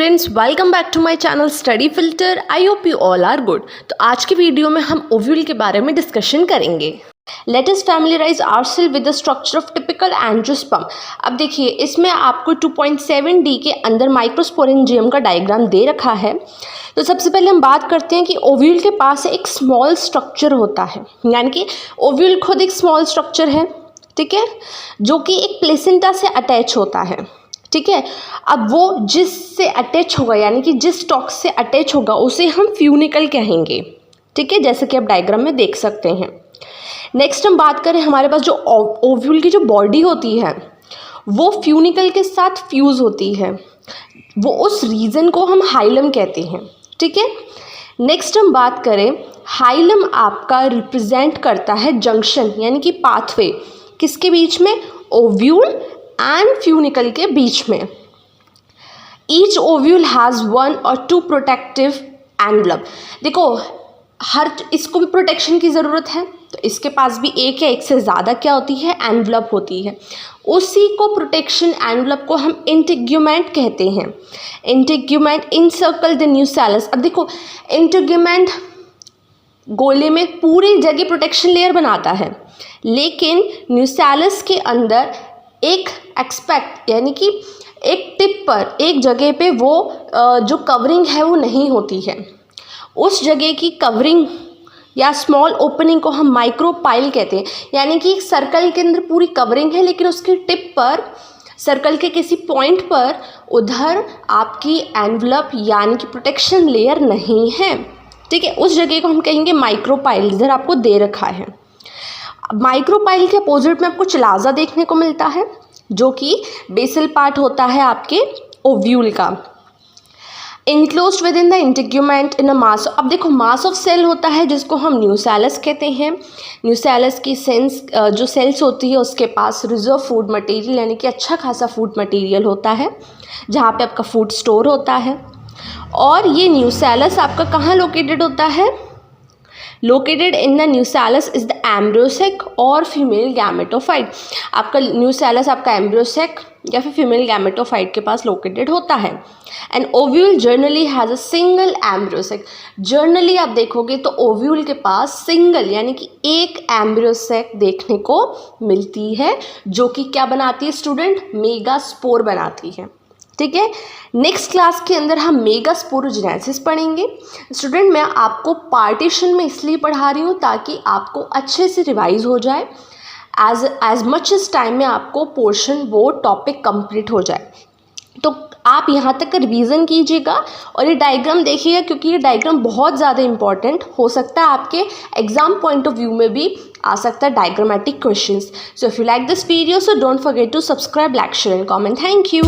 Students, welcome back to my channel study filter. I hope you all are good. तो आज की video में हम ओव्यूल के बारे में डिस्कशन करेंगे। Let us familiarise ourselves with the structure of typical angiosperm. अब देखिए, इसमें आपको 2.7D के अंदर माइक्रोस्पोरेंजियम का डायग्राम दे रखा है। तो सबसे पहले हम बात करते हैं कि ओव्यूल के पास एक स्मॉल स्ट्रक्चर होता है, यानी कि ओव्यूल खुद एक स्मॉल स्ट्रक्चर है, ठीक है, जो कि एक प्लेसेंटा से अटैच होता है, ठीक है। अब वो जिससे अटैच होगा, यानी कि जिस स्टॉक से अटैच होगा, उसे हम फ्यूनिकल कहेंगे, ठीक है, जैसे कि आप डायग्राम में देख सकते हैं। नेक्स्ट हम बात करें, हमारे पास जो ओव्यूल की जो बॉडी होती है वो फ्यूनिकल के साथ फ्यूज़ होती है, वो उस रीजन को हम हाइलम कहते हैं, ठीक है। नेक्स्ट हम बात करें, हाइलम आपका रिप्रेजेंट करता है जंक्शन, यानी कि पाथवे, किसके बीच में, ओव्यूल एंड फ्यूनिकल के बीच में। Each ovule has 1 or 2 protective envelope. देखो, हर इसको भी प्रोटेक्शन की ज़रूरत है, तो इसके पास भी एक या एक से ज़्यादा क्या होती है, एनवलप होती है। उसी को प्रोटेक्शन एनवलप को हम इंटीग्यूमेंट कहते हैं। Integument encircle the nucellus. अब देखो, इंटीग्यूमेंट गोले में पूरी जगह प्रोटेक्शन लेयर बनाता है, लेकिन न्यूसेलस के अंदर एक एक्सपेक्ट, यानी कि एक टिप पर, एक जगह पे वो जो कवरिंग है वो नहीं होती है। उस जगह की कवरिंग या स्मॉल ओपनिंग को हम माइक्रोपाइल कहते हैं। यानी कि एक सर्कल के अंदर पूरी कवरिंग है, लेकिन उसकी टिप पर, सर्कल के किसी पॉइंट पर, उधर आपकी एनवलप यानी कि प्रोटेक्शन लेयर नहीं है, ठीक है। उस जगह को हम कहेंगे माइक्रोपाइल, इधर आपको दे रखा है। माइक्रोपाइल के अपोजिट में आपको चिलाजा देखने को मिलता है, जो कि बेसल पार्ट होता है आपके ओव्यूल का। Enclosed within the integument in a mass. अब देखो, मास ऑफ सेल होता है जिसको हम न्यूसेलस कहते हैं। न्यूसेलस की जो सेल्स होती है उसके पास रिजर्व फूड मटेरियल, यानी कि अच्छा खासा फूड मटेरियल होता है, जहाँ पे आपका फूड स्टोर होता है। और ये न्यूसेलस आपका कहाँ लोकेटेड होता है, located in the nucellus is the embryo sac और फीमेल गैमेटोफाइट। आपका न्यूसेलस आपका एम्ब्रियोसेक या फिर फीमेल गैमेटोफाइट के पास लोकेटेड होता है। And ovule generally has a single embryo sac. Generally आप देखोगे तो ओव्यूल के पास सिंगल, यानी कि एक एम्ब्रियोसेक देखने को मिलती है, जो कि क्या बनाती है स्टूडेंट, मेगास्पोर बनाती है, ठीक है। नेक्स्ट क्लास के अंदर हम मेगास्पोरोजेनेसिस पढ़ेंगे। स्टूडेंट, मैं आपको पार्टीशन में इसलिए पढ़ा रही हूँ ताकि आपको अच्छे से रिवाइज हो जाए, एज मच एज टाइम में आपको पोर्शन वो टॉपिक कंप्लीट हो जाए। तो आप यहाँ तक रिवीजन कीजिएगा और ये डायग्राम देखिएगा, क्योंकि ये डायग्राम बहुत ज़्यादा इंपॉर्टेंट हो सकता है, आपके एग्जाम पॉइंट ऑफ व्यू में भी आ सकता है diagrammatic questions. So if you like this video, so don't forget to subscribe, like, share and comment. Thank you.